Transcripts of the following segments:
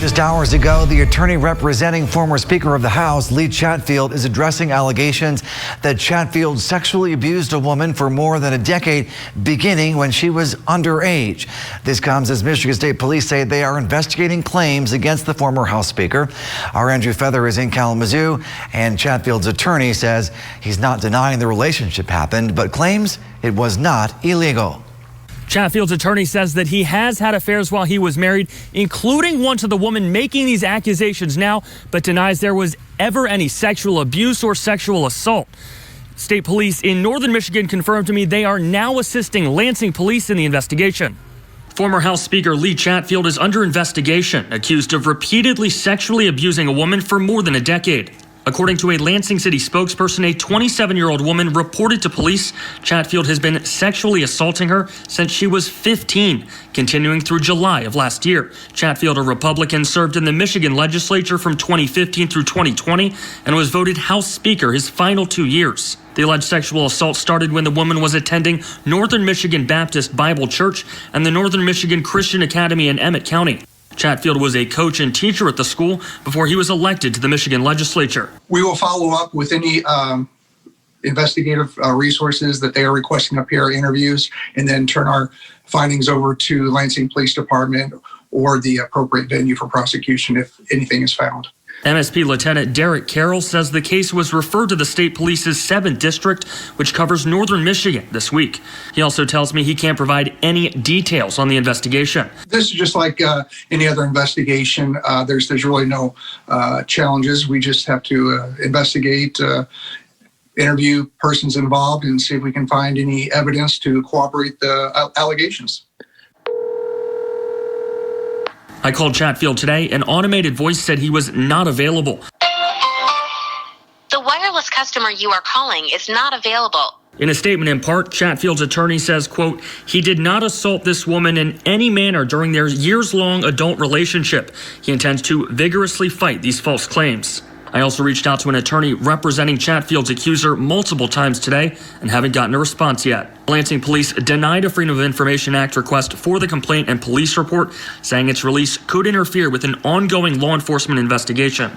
Just hours ago, the attorney representing former Speaker of the House, Lee Chatfield, is addressing allegations that Chatfield sexually abused a woman for more than a decade, beginning when she was underage. This comes as Michigan State Police say they are investigating claims against the former House Speaker. Our Andrew Feather is in Kalamazoo, and Chatfield's attorney says he's not denying the relationship happened, but claims it was not illegal. Chatfield's attorney says that he has had affairs while he was married, including one to the woman making these accusations now, but denies there was ever any sexual abuse or sexual assault. State police in northern Michigan confirmed to me they are now assisting Lansing police in the investigation. Former House Speaker Lee Chatfield is under investigation, accused of repeatedly sexually abusing a woman for more than a decade. According to a Lansing City spokesperson, a 27-year-old woman reported to police Chatfield has been sexually assaulting her since she was 15, continuing through July of last year. Chatfield, a Republican, served in the Michigan legislature from 2015 through 2020 and was voted House Speaker his final 2 years. The alleged sexual assault started when the woman was attending Northern Michigan Baptist Bible Church and the Northern Michigan Christian Academy in Emmett County. Chatfield was a coach and teacher at the school before he was elected to the Michigan legislature. We will follow up with any investigative resources that they are requesting up here, interviews, and then turn our findings over to Lansing Police Department or the appropriate venue for prosecution if anything is found. MSP Lieutenant Derek Carroll says the case was referred to the state police's 7th district, which covers northern Michigan, this week. He also tells me he can't provide any details on the investigation. This is just like any other investigation. There's really no challenges. We just have to investigate, interview persons involved, and see if we can find any evidence to corroborate the allegations. I called Chatfield today. An automated voice said he was not available. The wireless customer you are calling is not available. In a statement in part, Chatfield's attorney says, quote, he did not assault this woman in any manner during their years-long adult relationship. He intends to vigorously fight these false claims. I also reached out to an attorney representing Chatfield's accuser multiple times today and haven't gotten a response yet. Lansing police denied a Freedom of Information Act request for the complaint and police report, saying its release could interfere with an ongoing law enforcement investigation.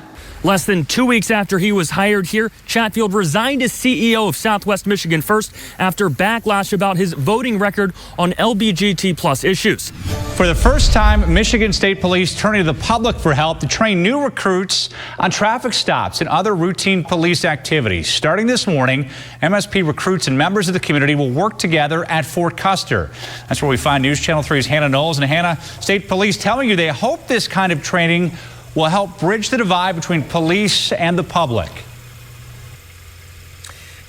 Less than 2 weeks after he was hired here, Chatfield resigned as CEO of Southwest Michigan First after backlash about his voting record on LGBT+ issues. For the first time, Michigan State Police turning to the public for help to train new recruits on traffic stops and other routine police activities. Starting this morning, MSP recruits and members of the community will work together at Fort Custer. That's where we find News Channel 3's Hannah Knowles. And Hannah, State Police telling you they hope this kind of training will help bridge the divide between police and the public.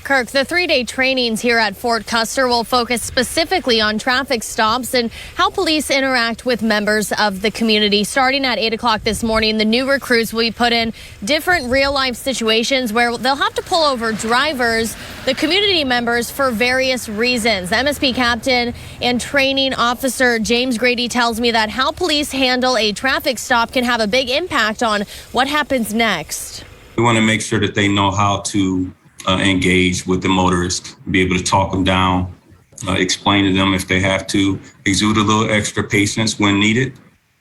Kirk, the 3-day trainings here at Fort Custer will focus specifically on traffic stops and how police interact with members of the community. Starting at 8 o'clock this morning, the new recruits will be put in different real-life situations where they'll have to pull over drivers, the community members, for various reasons. MSP Captain and Training Officer James Grady tells me that how police handle a traffic stop can have a big impact on what happens next. We want to make sure that they know how to engage with the motorist, be able to talk them down, explain to them if they have to, exude a little extra patience when needed.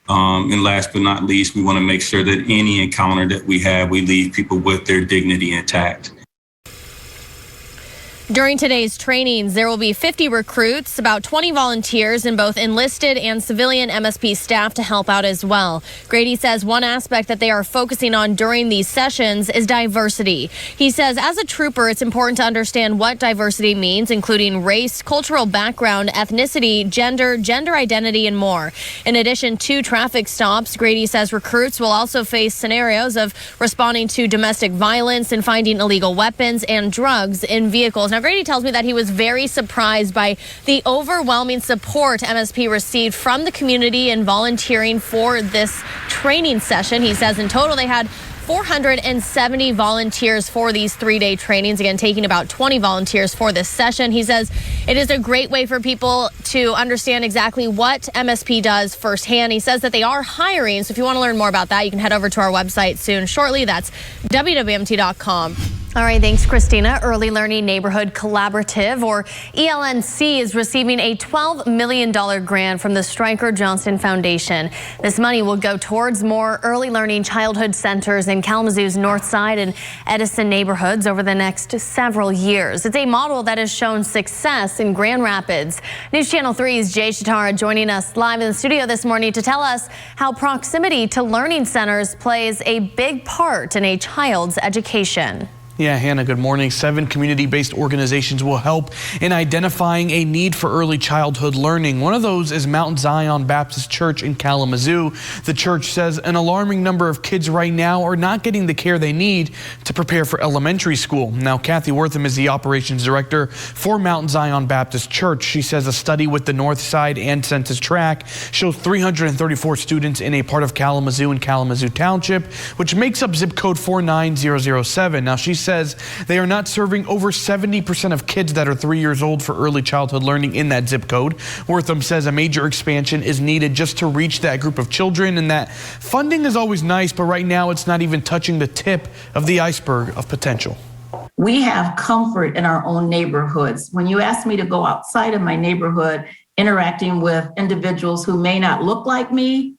And last but not least, we want to make sure that any encounter that we have, we leave people with their dignity intact. During today's trainings, there will be 50 recruits, about 20 volunteers, and both enlisted and civilian MSP staff to help out as well. Grady says one aspect that they are focusing on during these sessions is diversity. He says as a trooper, it's important to understand what diversity means, including race, cultural background, ethnicity, gender identity, and more. In addition to traffic stops, Grady says recruits will also face scenarios of responding to domestic violence and finding illegal weapons and drugs in vehicles. Now, Grady tells me that he was very surprised by the overwhelming support MSP received from the community and volunteering for this training session. He says in total they had 470 volunteers for these 3-day trainings, again, taking about 20 volunteers for this session. He says it is a great way for people to understand exactly what MSP does firsthand. He says that they are hiring, so if you want to learn more about that, you can head over to our website soon. Shortly, that's WWMT.com. All right, thanks, Christina. Early Learning Neighborhood Collaborative, or ELNC, is receiving a $12 million grant from the Stryker Johnston Foundation. This money will go towards more early learning childhood centers in Kalamazoo's North Side and Edison neighborhoods over the next several years. It's a model that has shown success in Grand Rapids. News Channel 3's Jay Shatara joining us live in the studio this morning to tell us how proximity to learning centers plays a big part in a child's education. Yeah, Hannah, good morning. 7 community-based organizations will help in identifying a need for early childhood learning. One of those is Mount Zion Baptist Church in Kalamazoo. The church says an alarming number of kids right now are not getting the care they need to prepare for elementary school. Now, Kathy Wortham is the operations director for Mount Zion Baptist Church. She says a study with the North Side and Census Tract shows 334 students in a part of Kalamazoo and Kalamazoo Township, which makes up zip code 49007. Now, she says they are not serving over 70% of kids that are 3 years old for early childhood learning in that zip code. Wortham says a major expansion is needed just to reach that group of children, and that funding is always nice, but right now it's not even touching the tip of the iceberg of potential. We have comfort in our own neighborhoods. When you ask me to go outside of my neighborhood, interacting with individuals who may not look like me,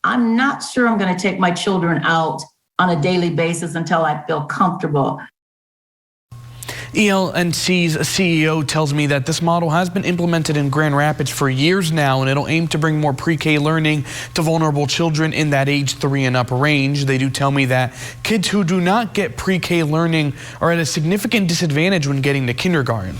I'm not sure I'm going to take my children out on a daily basis until I feel comfortable. ELNC's CEO tells me that this model has been implemented in Grand Rapids for years now, and it'll aim to bring more pre-K learning to vulnerable children in that age 3 and up range. They do tell me that kids who do not get pre-K learning are at a significant disadvantage when getting to kindergarten.